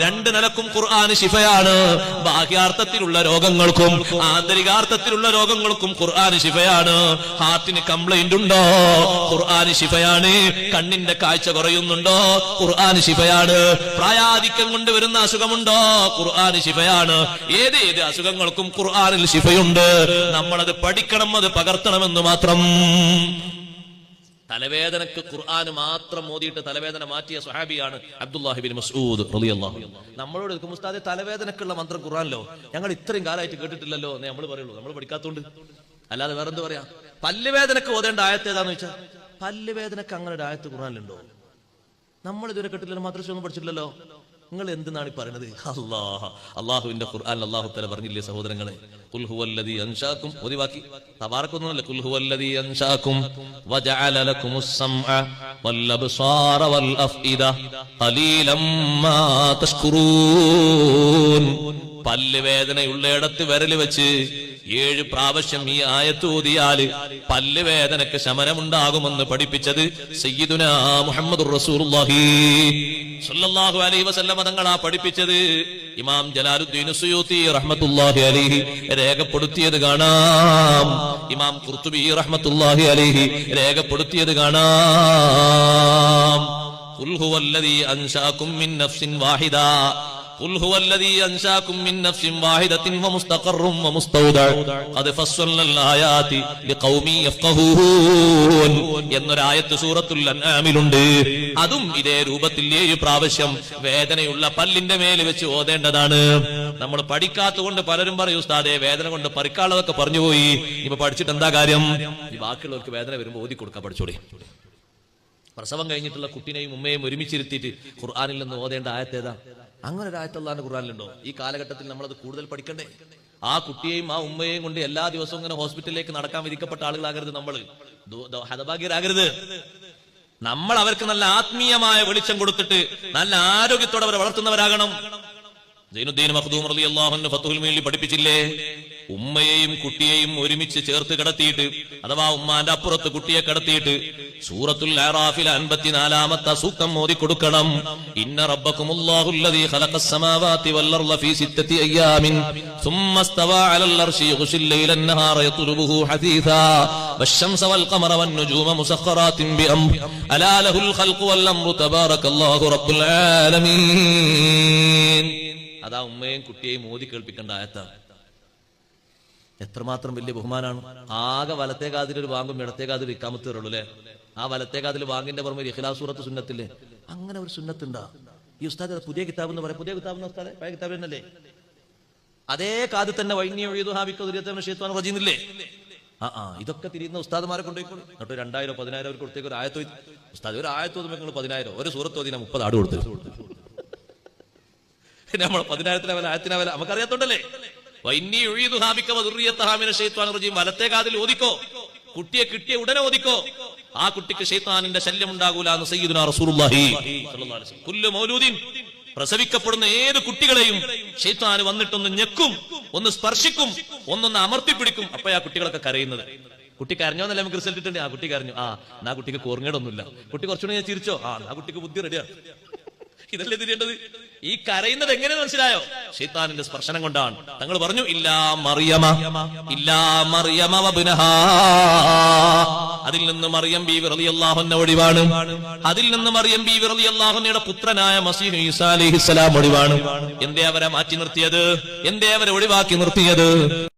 രണ്ട് നിലക്കും ഖുർആൻ ശിഫയാണ്. ബാഹ്യാർത്ഥത്തിലുള്ള രോഗങ്ങൾക്കും ആന്തരികാർത്ഥത്തിലുള്ള രോഗങ്ങൾക്കും ഖുർആൻ ശിഫയാണ്. ഹാർട്ടിന് കംപ്ലൈന്റ് ഉണ്ടോ? ഖുർആൻ ശിഫയാണ്. കണ്ണിന്റെ കാഴ്ച കുറയുന്നുണ്ടോ? ഖുർആൻ ശിഫയാണ്. പ്രായാധിക്യം കൊണ്ട് വരുന്ന അസുഖമുണ്ടോ? ഖുർആൻ ശിഫയാണ്. ഏതേത് അസുഖങ്ങൾക്കും ഖുർആനിൽ ശിഫയുണ്ട്. നമ്മളത് പഠിക്കണം, അത് പകർത്തണമെന്ന് മാത്രം. തലവേദനക്ക് ഖുർആൻ മാത്രം മോദിയിട്ട് തലവേദന മാറ്റിയ സ്വഹാബിയാണ് അബ്ദുല്ലാഹി ബിൻ മസ്ഊദ് റളിയല്ലാഹു അൻഹു. നമ്മളോട് ഉസ്താദേ തലവേദനക്കുള്ള മന്ത്രം ഖുർആനിലോ ഞങ്ങൾ ഇത്രയും കാലമായിട്ട് കേട്ടിട്ടില്ലല്ലോ എന്നേ നമ്മൾ പറയുള്ളൂ. നമ്മൾ പഠിക്കാത്തോണ്ട്. അല്ലാതെ വേറെന്ത് പറയാ? പല്ലുവേദനക്ക് ഓതേണ്ട ആയത്ത് ഏതാന്ന് വെച്ചാൽ പല്ലുവേദനക്ക് അങ്ങനെ ഒരു ആയത്ത് ഖുർആനിലുണ്ടോ? നമ്മൾ ഇതുവരെ കേട്ടില്ലല്ലോ, മദ്രസ ഒന്നും പഠിച്ചിട്ടില്ലല്ലോ. നിങ്ങൾ എന്തെന്നാണ് ഈ പറയുന്നത്? അള്ളാഹുവിന്റെ ഖുർആൻ അള്ളാഹു തആല പറഞ്ഞില്ലേ സഹോദരങ്ങളെ, ഖുൽ ഹുവല്ലദീ അൻശാകും, ഓതിവാക്കി തബാറക്കൊന്നുമല്ല, ഖുൽ ഹുവല്ലദീ അൻശാകും വജഅല ലക്കുമുസ് സമഅ വൽ അബ്സാറ വൽ അഫ്ഇദ ഖലീലം മാ തശ്കുറൂൻ. പല്ലുവേദനയുള്ളയിടത്ത് വിരല് വെച്ച് 7 പ്രാവശ്യം ഈ ആയത്ത് ഓതിയാല് പല്ലുവേദനക്ക് ശമനമുണ്ടാകുമെന്ന് പഠിപ്പിച്ചത് സയ്യിദുനാ മുഹമ്മദുർ റസൂലുള്ളാഹി സ്വല്ലല്ലാഹു അലൈഹി വസല്ലം തങ്ങളാ പഠിപ്പിച്ചത്. ഇമാം ജലാലുദ്ദീൻ സുയൂത്തി റഹ്മത്തുള്ളാഹി അലൈഹി രേഖപ്പെടുത്തിയത് കാണാം. ഇമാം ഖുർത്തുബി റഹ്മത്തുള്ളാഹി അലൈഹി രേഖപ്പെടുത്തിയത് കാണാം. ഖുൽ ഹുവല്ലദീ അൻശാകും മിൻ നഫ്സിൻ വാഹിദ ഖുൽ ഹുവല്ലദീ അൻശാകും മിൻ നഫ്സിൻ വാഹിദത്തിൻ വമുസ്തഖറും വമുസ്തൗദഅ ഖദ് ഫസ്സൽനൽ ആയാതി ലിഖൗമി യഫ്ഖഹൂൻ എന്നൊരായത്ത് സൂറത്തുൽ അൻആമിലുണ്ട്. അതും ഇതേ രൂപത്തിൽ 7 പ്രാവശ്യം വേദനയുള്ള പല്ലിന്റെ മേൽ വെച്ച് ഓതേണ്ടതാണ്. നമ്മൾ പഠിക്കാത്തതുകൊണ്ട് പലരും പറയും ഉസ്താദേ വേദന കൊണ്ട് പരിക്കാളതൊക്കെ പറഞ്ഞുപോയി, ഇപ്പൊ പഠിച്ചിട്ട് എന്താ കാര്യം? ഈ ബാക്കിയുള്ളവർക്ക് വേദന വരുമ്പോൾ ഓതി കൊടുക്കാൻ പഠിച്ചോളി. പ്രസവം കഴിഞ്ഞിട്ടുള്ള കുട്ടിനെയും ഉമ്മയെയും ഒരുമിച്ചിരുത്തിയിട്ട് ഖുർആനിൽ നിന്ന് ഓതേണ്ട ആയത്തേതാ? അങ്ങനെ ഒരു ആയത്ത് അല്ലാഹുവിന്റെ ഖുർആനിലുണ്ടോ? ഈ കാലഘട്ടത്തിൽ നമ്മളത് കൂടുതൽ പഠിക്കണ്ടേ? ആ കുട്ടിയെയും ആ ഉമ്മയെയും കൊണ്ട് എല്ലാ ദിവസവും ഇങ്ങനെ ഹോസ്പിറ്റലിലേക്ക് നടക്കാൻ വിധിക്കപ്പെട്ട ആളുകളാകരുത്. നമ്മൾ ഹതഭാഗ്യരാകരുത്. നമ്മൾ അവർക്ക് നല്ല ആത്മീയമായ വെളിച്ചം കൊടുത്തിട്ട് നല്ല ആരോഗ്യത്തോടെ അവരെ വളർത്തുന്നവരാകണം. സൈനുദ്ദീൻ മഖ്ദൂം റളിയല്ലാഹു അൻഹു ഫത്ഹുൽ മുഈനിൽ പഠിപ്പിച്ചില്ലേ, ഉമ്മയെയും കുട്ടിയെയും ഒരുമിച്ച് ചേർത്ത് കിടത്തിയിട്ട്, അഥവാ ഉമ്മാന്റെ അപ്പുറത്ത് കുട്ടിയെ കിടത്തിയിട്ട് സൂറത്തുൽ അറാഫിലെ 54-ാമത്തെ സൂക്തം ഓതി കൊടുക്കണം. ഇന്ന റബ്ബക്കുമുല്ലാഹുല്ലദീ ഖലഖസ് സമാവാതി വൽ അർള ഫീ 6 അയ്യാമിൻ സുമ്മ ഇസ്തവാ അലൽ അർശി യുഗ്ശിൽ ലൈലൻ നഹാറ യത്ലുബുഹു ഹദീസാ വശംസ വൽ ഖമറ വൻ നുജൂമ മുസഖറാത്തിൻ ബിഅംരി അലാ ലഹുൽ ഖൽഖു വൽ അംറു തബാറകല്ലാഹു റബ്ബുൽ ആലമീൻ. അതാ ഉമ്മയെയും കുട്ടിയെയും ഓതി കേൾപ്പിക്കേണ്ട ആയത്താണ്. എത്രമാത്രം വലിയ ബഹുമാനാണ്. ആകെ വലത്തേ കാതിലൊരു വാങ്ങും ഇടത്തേ കാതിൽ ഇക്കാമത്ത് വരുള്ളൂ അല്ലെ? ആ വലത്തേ കാതിൽ വാങ്ങിന്റെ പുറമെ ഇഖ്ലാസ് സൂറത്ത് സുന്നത്തില്ലേ? അങ്ങനെ ഒരു സുന്നത്തുണ്ടാ? ഈ ഉസ്താദ് പുതിയ കിതാബ് എന്ന് പറയാം. പുതിയ കിതാബ് ഉസ്താദെ പഴയ കിതാബ് തന്നെയല്ലേ? അതേ കാതിൽ തന്നെ വൈനിയില്ലേ? ഇതൊക്കെ തിരിയുന്ന ഉസ്താദ്മാരെ കൊണ്ടുപോയിക്കോളൂ. എന്നിട്ട് 2000 10,000 അവർ കൊടുത്തേക്ക് ഒരു ആയത്തോ ഉസ്താദ് ഒരു ആയത്തോ നിങ്ങൾ 10,000 ഒരു സൂറത്ത് ഓതി 30 ആട് കൊടുത്തു. നമ്മൾ 10,000 ആയത്തിനാവല നമുക്കറിയാത്തോണ്ടല്ലേ. വലത്തേ കാതിൽ ഓദിക്കോ, കുട്ടിയെ കിട്ടിയ ഉടനെ ഓദിക്കോ, ആ കുട്ടിക്ക് ശൈത്താനിന്റെ ശല്യം ഉണ്ടാകൂല എന്ന് സയ്യിദുനാ റസൂലുള്ളാഹി സ്വല്ലല്ലാഹു അലൈഹി വസല്ലം. കുല്ലു മൗലൂദിൻ, പ്രസവിക്കപ്പെടുന്ന ഏത് കുട്ടികളെയും ശൈത്താൻ വന്നിട്ടൊന്ന് ഞെക്കും, ഒന്ന് സ്പർശിക്കും, ഒന്നൊന്ന് അമർത്തിപ്പിടിക്കും. അപ്പൊ ആ കുട്ടികളൊക്കെ കരയുന്നത്. കുട്ടി കരഞ്ഞോന്നല്ല നമുക്ക് റിസൾട്ട് ഇട്ടുണ്ട്. ആ കുട്ടി കരഞ്ഞു, ആ കുട്ടിക്ക് കോർങ്ങേടൊന്നുമില്ല. കുട്ടി കുറച്ചുകൂടി ഞാൻ ചിരിച്ചോ, ആ കുട്ടിക്ക് ബുദ്ധി റെഡിയാണ്. ഇതല്ലേ തിരിയേണ്ടത്? ഈ കരയുന്നത് എങ്ങനെ മനസ്സിലായോ? ശൈത്താനിന്റെ സ്പർശനം കൊണ്ടാണ്. തങ്ങൾ പറഞ്ഞു ഇല്ലാ മറിയമ വബ്നഹാ, അതിൽ നിന്ന് മറിയം ബീവി റളിയല്ലാഹു അൻഹ ഒഴിവാണ്. അതിൽ നിന്ന് മറിയം ബീവി റളിയല്ലാഹു അൻഹയുടെ പുത്രനായ മസീഹ് ഈസാ അലൈഹിസ്സലാം ഒഴിവാണ്. എന്തേ അവരെ മാറ്റി നിർത്തിയത്? എന്തേ അവരെ ഒഴിവാക്കി നിർത്തിയത്?